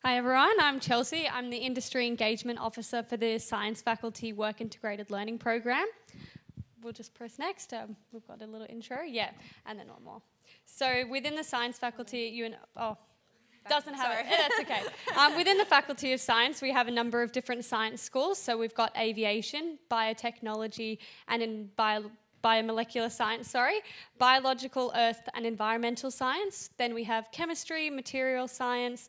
Hi everyone, I'm Chelsea. I'm the Industry Engagement Officer for the Science Faculty Work Integrated Learning Program. We'll just press next. We've got a little intro. Yeah, and then one more. So within the Science Faculty at doesn't have it. That's okay. Within the Faculty of Science, we have a number of different science schools. So we've got aviation, biotechnology, and in biomolecular science, biological, earth and environmental science. Then we have chemistry, material science,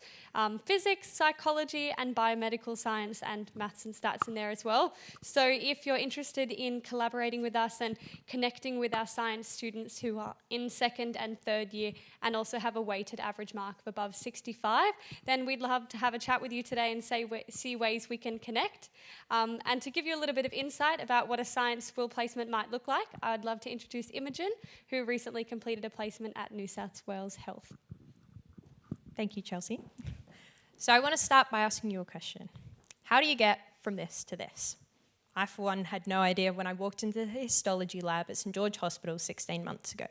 physics, psychology and biomedical science, and maths and stats in there as well. So if you're interested in collaborating with us and connecting with our science students who are in second and third year and also have a weighted average mark of above 65, then we'd love to have a chat with you today and see ways we can connect. And to give you a little bit of insight about what a science school placement might look like, I'd love to introduce Imogen, who recently completed a placement at New South Wales Health. Thank you, Chelsea. So I want to start by asking you a question. How do you get from this to this? I, for one, had no idea when I walked into the histology lab at St George Hospital 16 months ago.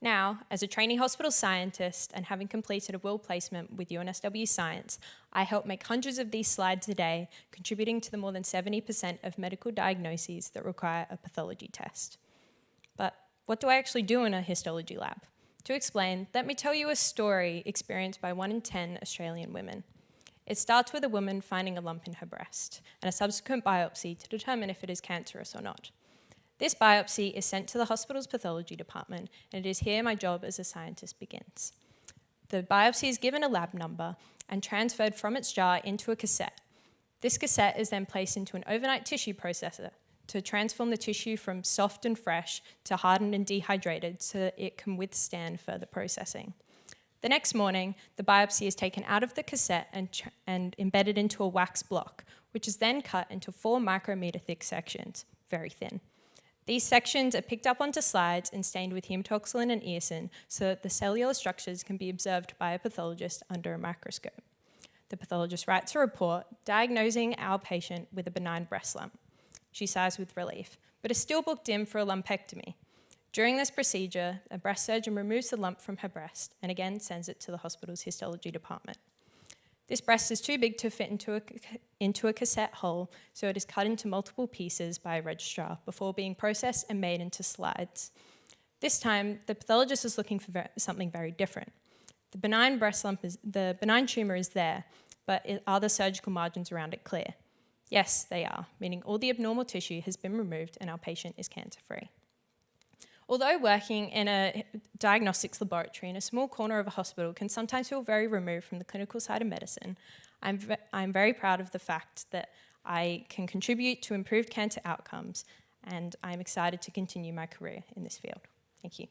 Now, as a trainee hospital scientist and having completed a WIL placement with UNSW Science, I help make hundreds of these slides a day, contributing to the more than 70% of medical diagnoses that require a pathology test. But what do I actually do in a histology lab? To explain, let me tell you a story experienced by 1 in 10 Australian women. It starts with a woman finding a lump in her breast and a subsequent biopsy to determine if it is cancerous or not. This biopsy is sent to the hospital's pathology department, and it is here my job as a scientist begins. The biopsy is given a lab number and transferred from its jar into a cassette. This cassette is then placed into an overnight tissue processor to transform the tissue from soft and fresh to hardened and dehydrated so that it can withstand further processing. The next morning, the biopsy is taken out of the cassette and embedded into a wax block, which is then cut into 4 micrometer thick sections, very thin. These sections are picked up onto slides and stained with hematoxylin and eosin so that the cellular structures can be observed by a pathologist under a microscope. The pathologist writes a report diagnosing our patient with a benign breast lump. She sighs with relief, but is still booked in for a lumpectomy. During this procedure, a breast surgeon removes the lump from her breast and again sends it to the hospital's histology department. This breast is too big to fit into a cassette hole, so it is cut into multiple pieces by a registrar before being processed and made into slides. This time, the pathologist is looking for something very different. The benign tumour is there, but are the surgical margins around it clear? Yes, they are, meaning all the abnormal tissue has been removed and our patient is cancer-free. Although working in a diagnostics laboratory in a small corner of a hospital can sometimes feel very removed from the clinical side of medicine, I'm very proud of the fact that I can contribute to improved cancer outcomes, and I'm excited to continue my career in this field. Thank you.